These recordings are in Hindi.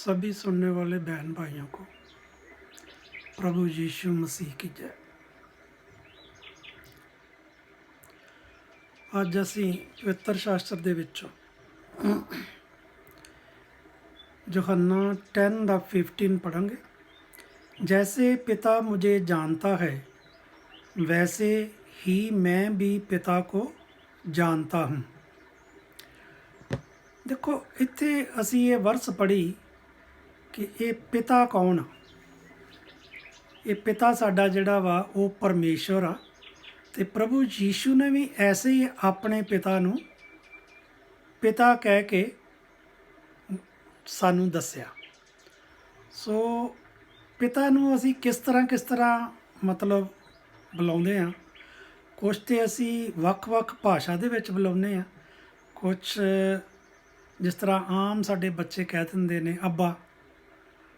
सभी सुनने वाले बहन भाइयों को प्रभु यीशु मसीह की जय। ਅੱਜ ਅਸੀਂ ਪਵਿੱਤਰ ਸ਼ਾਸਤਰ ਦੇ ਵਿੱਚੋਂ यूहन्ना 10 ਦਾ 15 पढ़ेंगे। जैसे पिता मुझे जानता है वैसे ही मैं भी पिता को जानता हूँ। देखो इत्थे असी ये वर्स पढ़ी कि ये पिता कौन आ। ये पिता साडा जिहड़ा वा वो परमेश्वर आ ते प्रभु यीशु ने भी ऐसे ही अपने पिता नूं पिता कह के सानू दस्या। सो पिता नूं असी किस तरह मतलब बुलाउंदे आ। कुछ तो असी वख-वख भाषा दे विच बुलाउंदे आ, कुछ जिस तरह आम साडे बच्चे कह दिंदे ने अब्बा,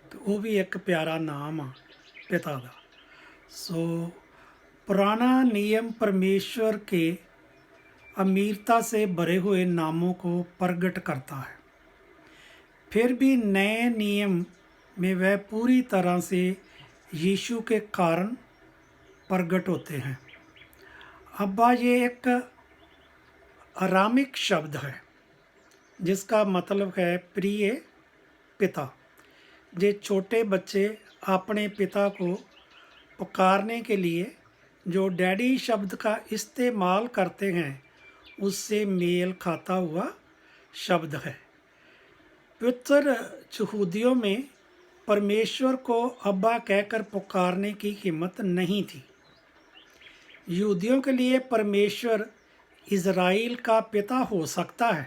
तो वो भी एक प्यारा नाम आ पिता दा। सो पुराना नियम परमेश्वर के अमीरता से भरे हुए नामों को प्रकट करता है, फिर भी नए नियम में वह पूरी तरह से यीशु के कारण प्रकट होते हैं। अब्बा ये एक अरामिक शब्द है जिसका मतलब है प्रिय पिता। जे छोटे बच्चे अपने पिता को पुकारने के लिए जो डैडी शब्द का इस्तेमाल करते हैं उससे मेल खाता हुआ शब्द है। पवित्र यहूदियों में परमेश्वर को अब्बा कहकर पुकारने की हिम्मत नहीं थी। यहूदियों के लिए परमेश्वर इज़राइल का पिता हो सकता है,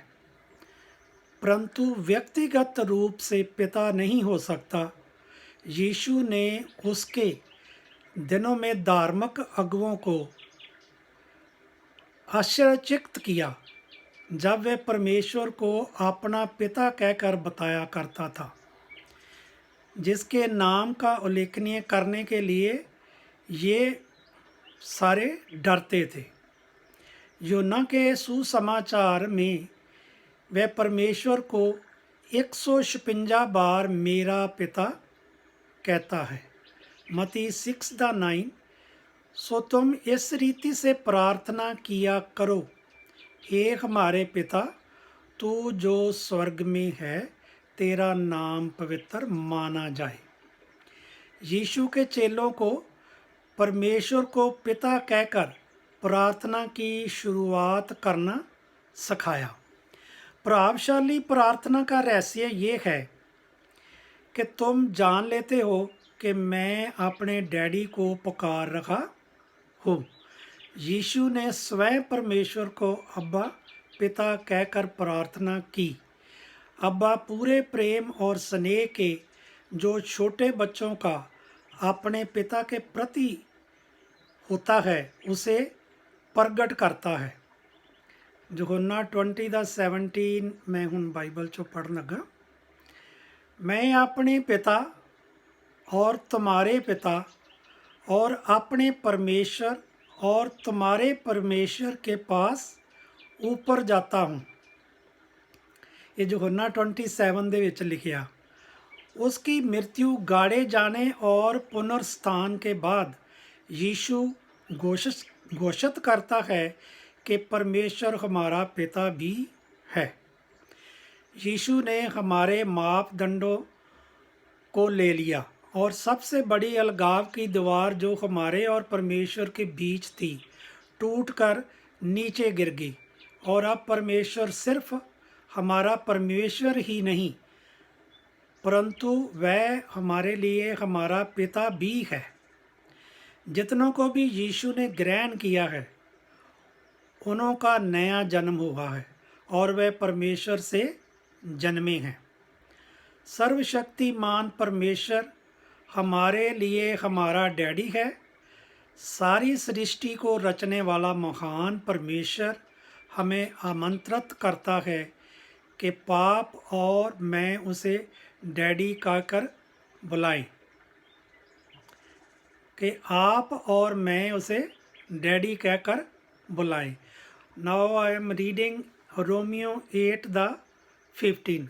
परंतु व्यक्तिगत रूप से पिता नहीं हो सकता। यीशु ने उसके दिनों में धार्मिक अगुओं को आश्चर्यचकित किया जब वे परमेश्वर को अपना पिता कहकर बताया करता था, जिसके नाम का उल्लेखनीय करने के लिए ये सारे डरते थे। यूहन्ना के सुसमाचार में वह परमेश्वर को 156 बार मेरा पिता कहता है। मत्ती 6:9। सो तुम इस रीति से प्रार्थना किया करो, हे हमारे पिता, तू जो स्वर्ग में है, तेरा नाम पवित्र माना जाए। यीशु के चेलों को परमेश्वर को पिता कहकर प्रार्थना की शुरुआत करना सिखाया। प्रभावशाली प्रार्थना का रहस्य ये है कि तुम जान लेते हो कि मैं अपने डैडी को पुकार रहा हूँ। यीशु ने स्वयं परमेश्वर को अब्बा पिता कहकर प्रार्थना की। अब्बा पूरे प्रेम और स्नेह के जो छोटे बच्चों का अपने पिता के प्रति होता है उसे प्रगट करता है। यूहन्ना 20:17 मैं हुण बाइबल चो पढ़न लगा। मैं अपने पिता और तुम्हारे पिता और अपने परमेश्वर और तुम्हारे परमेश्वर के पास ऊपर जाता हूँ। ये यूहन्ना 27 दे विच लिखिया। उसकी मृत्यु गाड़े जाने और पुनर्स्थान के बाद यीशु घोषित करता है कि परमेश्वर हमारा पिता भी है। यीशु ने हमारे मापदंडों को ले लिया और सबसे बड़ी अलगाव की दीवार जो हमारे और परमेश्वर के बीच थी टूटकर नीचे गिर गई, और अब परमेश्वर सिर्फ हमारा परमेश्वर ही नहीं परंतु वह हमारे लिए हमारा पिता भी है। जितनों को भी यीशु ने ग्रहण किया है उन्हों का नया जन्म हुआ है और वह परमेश्वर से जन्मे हैं। सर्वशक्तिमान परमेश्वर हमारे लिए हमारा डैडी है। सारी सृष्टि को रचने वाला महान परमेश्वर हमें आमंत्रित करता है कि पाप और मैं उसे डैडी कहकर बुलाएं, कि आप और मैं उसे डैडी कहकर बुलाएं। Now I am reading Romeo 8:15।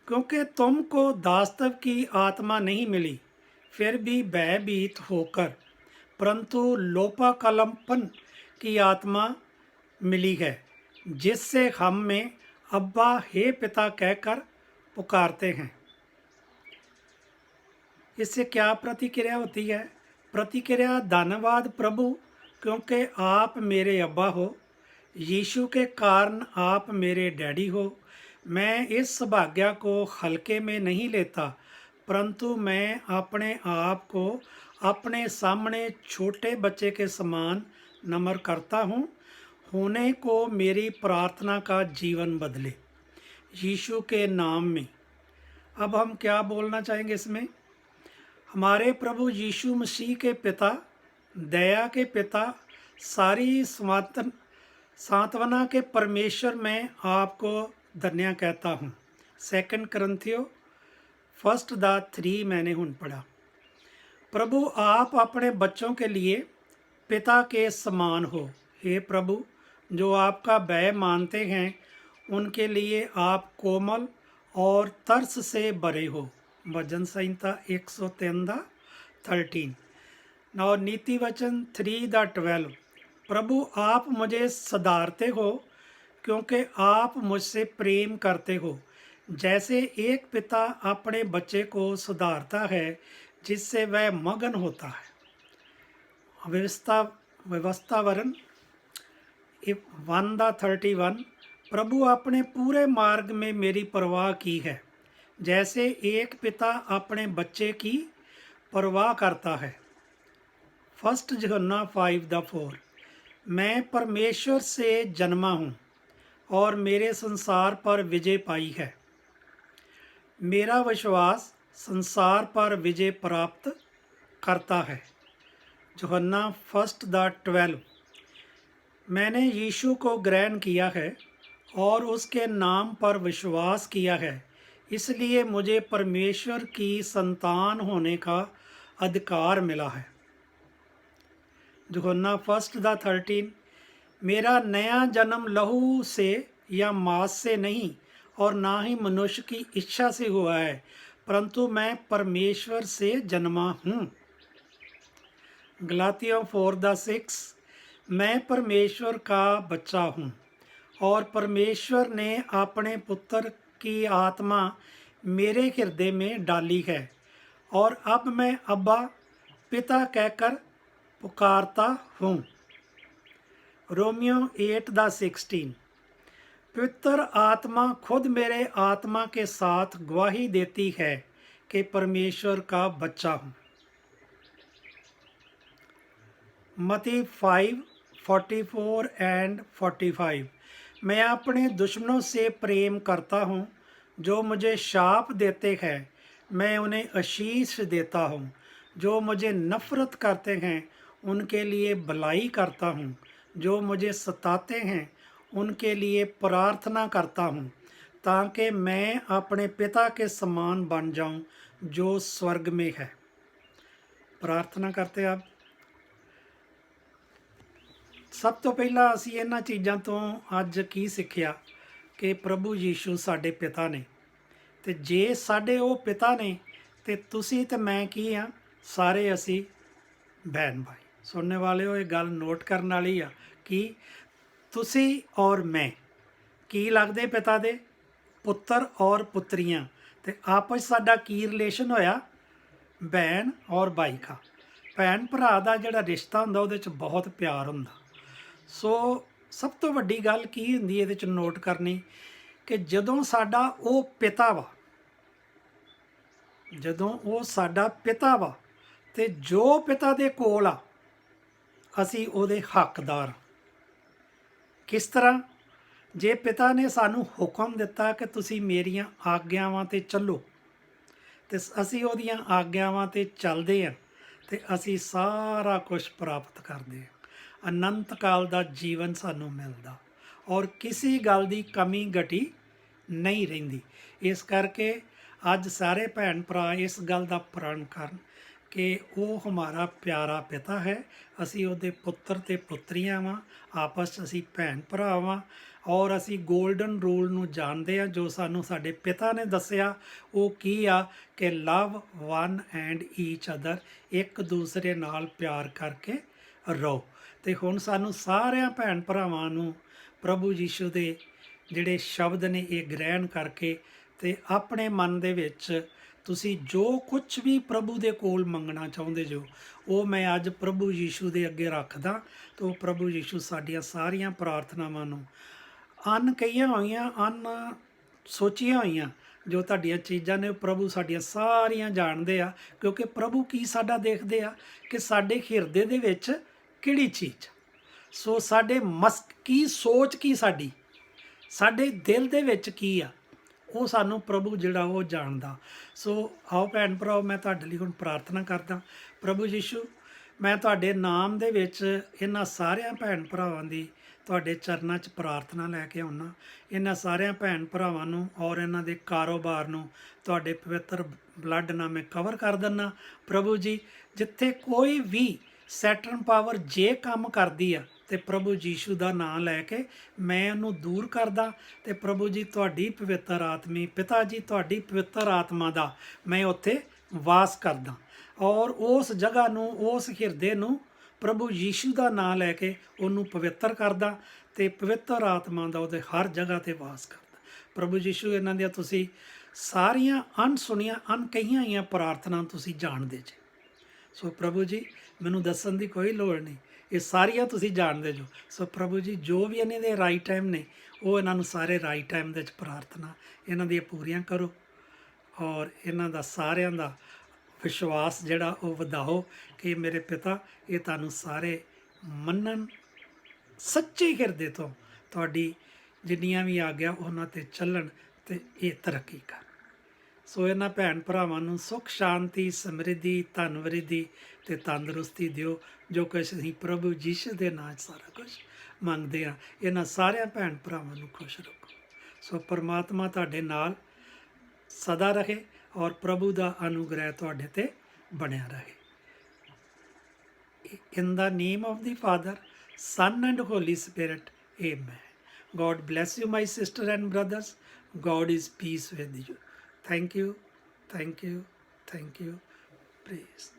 क्योंकि तुमको दास्तव की आत्मा नहीं मिली फिर भी भयभीत होकर, परंतु लोपाकलंपन की आत्मा मिली है, जिससे हम में अब्बा हे पिता कहकर पुकारते हैं। इससे क्या प्रतिक्रिया होती है? प्रतिक्रिया, धन्यवाद प्रभु, क्योंकि आप मेरे अब्बा हो। यीशु के कारण आप मेरे डैडी हो। मैं इस सौभाग्य को हल्के में नहीं लेता, परंतु मैं अपने आप को अपने सामने छोटे बच्चे के समान नम्र करता हूँ। होने को मेरी प्रार्थना का जीवन बदले यीशु के नाम में। अब हम क्या बोलना चाहेंगे इसमें? हमारे प्रभु यीशु मसीह के पिता, दया के पिता, सारी सांत्वना के परमेश्वर, मैं आपको धन्य कहता हूँ। 2 करंथियो 1:3 मैंने हुन पढ़ा। प्रभु, आप अपने बच्चों के लिए पिता के समान हो। हे प्रभु, जो आपका भय मानते हैं उनके लिए आप कोमल और तरस से भरे हो। भजन संहिता 103:13। और नीति वचन 3:12। प्रभु, आप मुझे सुधारते हो क्योंकि आप मुझसे प्रेम करते हो, जैसे एक पिता अपने बच्चे को सुधारता है जिससे वह मगन होता है। व्यवस्थावरण 1:31। प्रभु, अपने पूरे मार्ग में मेरी परवाह की है, जैसे एक पिता अपने बच्चे की परवाह करता है। 1 यूहन्ना 5:4। मैं परमेश्वर से जन्मा हूँ और मेरे संसार पर विजय पाई है। मेरा विश्वास संसार पर विजय प्राप्त करता है। यूहन्ना 1:12। मैंने यीशु को ग्रहण किया है और उसके नाम पर विश्वास किया है, इसलिए मुझे परमेश्वर की संतान होने का अधिकार मिला है। यूहन्ना 1:13। मेरा नया जन्म लहू से या मांस से नहीं और ना ही मनुष्य की इच्छा से हुआ है, परंतु मैं परमेश्वर से जन्मा हूँ। गलातियों 4:6। मैं परमेश्वर का बच्चा हूँ और परमेश्वर ने अपने पुत्र की आत्मा मेरे हृदय में डाली है और अब मैं अब्बा पिता कहकर पुकारता हूँ। रोमियो 8:16। पवित्र आत्मा खुद मेरे आत्मा के साथ गवाही देती है कि परमेश्वर का बच्चा हूँ। मत्ती 5:44 एंड 45। मैं अपने दुश्मनों से प्रेम करता हूँ, जो मुझे शाप देते हैं मैं उन्हें आशीष देता हूँ। जो मुझे नफरत करते हैं उनके लिए भलाई करता हूँ। जो मुझे सताते हैं उनके लिए प्रार्थना करता हूँ, ताकि मैं अपने पिता के समान बन जाऊँ जो स्वर्ग में है। प्रार्थना करते आप। ਸਭ ਤੋਂ ਪਹਿਲਾਂ ਅਸੀਂ ਇਹਨਾਂ ਚੀਜ਼ਾਂ ਤੋਂ ਅੱਜ ਕੀ ਸਿੱਖਿਆ ਕਿ ਪ੍ਰਭੂ ਯੀਸ਼ੂ ਸਾਡੇ ਪਿਤਾ ਨੇ, ਤੇ ਜੇ ਸਾਡੇ ਉਹ ਪਿਤਾ ਨੇ ਤੇ ਤੁਸੀਂ ਤੇ ਮੈਂ ਕੀ ਆ? ਸਾਰੇ ਅਸੀਂ ਭੈਣ ਭਾਈ। ਸੁਣਨੇ ਵਾਲਿਓ, ਇਹ ਗੱਲ ਨੋਟ ਕਰਨ ਵਾਲੀ ਆ ਕਿ ਤੁਸੀਂ ਔਰ ਮੈਂ ਕੀ ਲੱਗਦੇ ਪਿਤਾ ਦੇ? ਪੁੱਤਰ ਔਰ ਪੁੱਤਰੀਆਂ। ਤੇ ਆਪਸ ਸਾਡਾ ਕੀ ਰਿਲੇਸ਼ਨ ਹੋਇਆ? ਭੈਣ ਔਰ ਭਾਈ ਕਾ। ਭੈਣ ਭਰਾ ਦਾ ਜਿਹੜਾ ਰਿਸ਼ਤਾ ਹੁੰਦਾ ਉਹਦੇ 'ਚ ਬਹੁਤ ਪਿਆਰ ਹੁੰਦਾ। ਸੋ ਸਭ ਤੋਂ ਵੱਡੀ ਗੱਲ ਕੀ ਹੁੰਦੀ ਇਹਦੇ 'ਚ ਨੋਟ ਕਰਨੀ ਕਿ ਜਦੋਂ ਸਾਡਾ ਉਹ ਪਿਤਾ ਵਾ, ਜਦੋਂ ਉਹ ਸਾਡਾ ਪਿਤਾ ਵਾ ਤੇ ਜੋ ਪਿਤਾ ਦੇ ਕੋਲ ਆ ਅਸੀਂ ਉਹਦੇ ਹੱਕਦਾਰ। ਕਿਸ ਤਰ੍ਹਾਂ? ਜੇ ਪਿਤਾ ਨੇ ਸਾਨੂੰ ਹੁਕਮ ਦਿੱਤਾ ਕਿ ਤੁਸੀਂ ਮੇਰੀਆਂ ਆਗਿਆਵਾਂ 'ਤੇ ਚੱਲੋ ਤੇ ਅਸੀਂ ਉਹਦੀਆਂ ਆਗਿਆਵਾਂ 'ਤੇ ਚੱਲਦੇ ਹਾਂ ਤੇ ਅਸੀਂ ਸਾਰਾ ਕੁਝ ਪ੍ਰਾਪਤ ਕਰਦੇ ਹਾਂ। ਅਨੰਤ ਕਾਲ ਦਾ ਜੀਵਨ ਸਾਨੂੰ ਮਿਲਦਾ ਔਰ ਕਿਸੇ ਗੱਲ ਦੀ ਕਮੀ ਘਟੀ ਨਹੀਂ ਰਹਿੰਦੀ। ਇਸ ਕਰਕੇ ਅੱਜ ਸਾਰੇ ਭੈਣ ਭਰਾ ਇਸ ਗੱਲ ਦਾ ਪ੍ਰਣ ਕਰਨ कि वो हमारा प्यारा पिता है, असी ਉਹਦੇ ਪੁੱਤਰ ਤੇ ਪੁੱਤਰੀਆਂ ਵਾਂ, ਆਪਸ 'ਚ ਅਸੀਂ ਭੈਣ ਭਰਾ ਵਾਂ ਔਰ ਅਸੀਂ ਗੋਲਡਨ ਰੂਲ ਨੂੰ ਜਾਣਦੇ ਹਾਂ ਜੋ ਸਾਨੂੰ ਸਾਡੇ ਪਿਤਾ ਨੇ ਦੱਸਿਆ। ਉਹ ਕੀ ਆ ਕਿ ਲਵ ਵਨ ਐਂਡ ਈਚ ਅਦਰ, ਇੱਕ ਦੂਸਰੇ ਨਾਲ ਪਿਆਰ ਕਰਕੇ ਰਹੋ। ਤੇ ਹੁਣ ਸਾਨੂੰ ਸਾਰਿਆਂ ਭੈਣ ਭਰਾਵਾਂ ਨੂੰ ਪ੍ਰਭੂ ਯੀਸ਼ੂ ਦੇ ਜਿਹੜੇ ਸ਼ਬਦ ਨੇ ਇਹ ਗ੍ਰਹਿਣ ਕਰਕੇ ਤੇ ਆਪਣੇ ਮਨ ਦੇ ਵਿੱਚ ਤੁਸੀਂ ਜੋ ਕੁਝ ਵੀ ਪ੍ਰਭੂ ਦੇ ਕੋਲ ਮੰਗਣਾ ਚਾਹੁੰਦੇ ਜੋ, ਉਹ ਮੈਂ ਅੱਜ ਪ੍ਰਭੂ ਯੀਸ਼ੂ ਦੇ ਅੱਗੇ ਰੱਖਦਾ। ਤਾਂ ਉਹ ਪ੍ਰਭੂ ਯੀਸ਼ੂ ਸਾਡੀਆਂ ਸਾਰੀਆਂ ਪ੍ਰਾਰਥਨਾਵਾਂ ਨੂੰ ਅਨ ਕਹੀਆਂ ਹੋਈਆਂ, ਅਨ ਸੋਚੀਆਂ ਹੋਈਆਂ ਜੋ ਤੁਹਾਡੀਆਂ ਚੀਜ਼ਾਂ ਨੇ, ਉਹ ਪ੍ਰਭੂ ਸਾਡੀਆਂ ਸਾਰੀਆਂ ਜਾਣਦੇ ਆ। ਕਿਉਂਕਿ ਪ੍ਰਭੂ ਕੀ ਸਾਡਾ ਦੇਖਦੇ ਆ ਕਿ ਸਾਡੇ ਹਿਰਦੇ ਦੇ ਵਿੱਚ ਕਿਹੜੀ ਚੀਜ਼, ਸੋ ਸਾਡੇ ਕੀ ਸੋਚ ਕੀ ਸਾਡੀ, ਸਾਡੇ ਦਿਲ ਦੇ ਵਿੱਚ ਕੀ ਆ, ਉਹ ਸਾਨੂੰ ਪ੍ਰਭੂ ਜਿਹੜਾ ਉਹ ਜਾਣਦਾ। ਸੋ ਆਓ ਭੈਣ ਭਰਾਓ, ਮੈਂ ਤੁਹਾਡੇ ਲਈ ਹੁਣ ਪ੍ਰਾਰਥਨਾ ਕਰਦਾ। ਪ੍ਰਭੂ ਯੀਸ਼ੂ, ਮੈਂ ਤੁਹਾਡੇ ਨਾਮ ਦੇ ਵਿੱਚ ਇਹਨਾਂ ਸਾਰਿਆਂ ਭੈਣ ਭਰਾਵਾਂ ਦੀ ਤੁਹਾਡੇ ਚਰਨਾਂ 'ਚ ਪ੍ਰਾਰਥਨਾ ਲੈ ਕੇ ਆਉਣਾ। ਇਹਨਾਂ ਸਾਰਿਆਂ ਭੈਣ ਭਰਾਵਾਂ ਨੂੰ ਔਰ ਇਹਨਾਂ ਦੇ ਕਾਰੋਬਾਰ ਨੂੰ ਤੁਹਾਡੇ ਪਵਿੱਤਰ ਬਲੱਡ ਨਾਲ ਮੈਂ ਕਵਰ ਕਰ ਦਿੰਦਾ। ਪ੍ਰਭੂ ਜੀ, ਜਿੱਥੇ ਕੋਈ ਵੀ ਸੈਟਰਨ ਪਾਵਰ ਜੇ ਕੰਮ ਕਰਦੀ ਆ ਤੇ ਪ੍ਰਭੂ ਯੀਸ਼ੂ ਦਾ ਨਾਮ ਲੈ ਕੇ ਮੈਂ ਉਹਨੂੰ ਦੂਰ ਕਰਦਾ। ਤੇ ਪ੍ਰਭੂ ਜੀ, ਤੁਹਾਡੀ ਪਵਿੱਤਰ ਆਤਮੀ ਪਿਤਾ ਜੀ, ਤੁਹਾਡੀ ਪਵਿੱਤਰ ਆਤਮਾ ਦਾ ਮੈਂ ਉੱਥੇ ਵਾਸ ਕਰਦਾ ਔਰ ਉਸ ਜਗ੍ਹਾ ਨੂੰ, ਉਸ ਹਿਰਦੇ ਨੂੰ ਪ੍ਰਭੂ ਯੀਸ਼ੂ ਦਾ ਨਾਮ ਲੈ ਕੇ ਉਹਨੂੰ ਪਵਿੱਤਰ ਕਰਦਾ ਤੇ ਪਵਿੱਤਰ ਆਤਮਾ ਦਾ ਉਹਦੇ ਹਰ ਜਗ੍ਹਾ ਤੇ ਵਾਸ ਕਰਦਾ। ਪ੍ਰਭੂ ਯੀਸ਼ੂ, ਇਹਨਾਂ ਦੀਆਂ ਤੁਸੀਂ ਸਾਰੀਆਂ ਅਣਸੁਣੀਆਂ ਅਣਕਹੀਆਂ ਹੋਈਆਂ ਪ੍ਰਾਰਥਨਾ ਤੁਸੀਂ ਜਾਣਦੇ ਜੇ। ਸੋ ਪ੍ਰਭੂ ਜੀ, ਮੈਨੂੰ ਦੱਸਣ ਦੀ ਕੋਈ ਲੋੜ ਨਹੀਂ, ਇਹ ਸਾਰੀਆਂ ਤੁਸੀਂ ਜਾਣਦੇ ਜੋ। ਸੋ ਪ੍ਰਭੂ ਜੀ, ਜੋ ਵੀ ਇਹਨਾਂ ਦੇ ਰਾਈਟ ਟਾਈਮ ਨੇ, ਉਹ ਇਹਨਾਂ ਨੂੰ ਸਾਰੇ ਰਾਈਟ ਟਾਈਮ ਦੇ ਵਿੱਚ ਪ੍ਰਾਰਥਨਾ ਇਹਨਾਂ ਦੀਆਂ ਪੂਰੀਆਂ ਕਰੋ ਔਰ ਇਹਨਾਂ ਦਾ ਸਾਰਿਆਂ ਦਾ ਵਿਸ਼ਵਾਸ ਜਿਹੜਾ ਉਹ ਵਧਾਓ ਕਿ ਮੇਰੇ ਪਿਤਾ ਇਹ ਤੁਹਾਨੂੰ ਸਾਰੇ ਮੰਨਣ, ਸੱਚੇ ਹਿਰਦੇ ਤੋਂ ਤੁਹਾਡੀ ਜਿੰਨੀਆਂ ਵੀ ਆਗਿਆ ਉਹਨਾਂ 'ਤੇ ਚੱਲਣ ਤੇ ਇਹ ਤਰੱਕੀ ਕਰ। ਸੋ ਇਹਨਾਂ ਭੈਣ ਭਰਾਵਾਂ ਨੂੰ ਸੁੱਖ ਸ਼ਾਂਤੀ, ਸਮਰਿੱਧੀ, ਧਨ ਵਰਿੱਧੀ ਤੇ ਤੰਦਰੁਸਤੀ ਦਿਓ, ਜੋ ਕੁਛ ਅਸੀਂ ਪ੍ਰਭੂ ਯੀਸ਼ੂ ਦੇ ਨਾਂ 'ਚ ਸਾਰਾ ਕੁਝ ਮੰਗਦੇ ਹਾਂ। ਇਹਨਾਂ ਸਾਰਿਆਂ ਭੈਣ ਭਰਾਵਾਂ ਨੂੰ ਖੁਸ਼ ਰੱਖੋ। ਸੋ ਪਰਮਾਤਮਾ ਤੁਹਾਡੇ ਨਾਲ ਸਦਾ ਰਹੇ ਔਰ ਪ੍ਰਭੂ ਦਾ ਅਨੁਗ੍ਰਹਿ ਤੁਹਾਡੇ ਤੇ ਬਣਿਆ ਰਹੇ। In the name of the father, Son and Holy Spirit, amen. God bless you, my sister and brothers. God is peace with you. Thank you, thank you, thank you. Praise.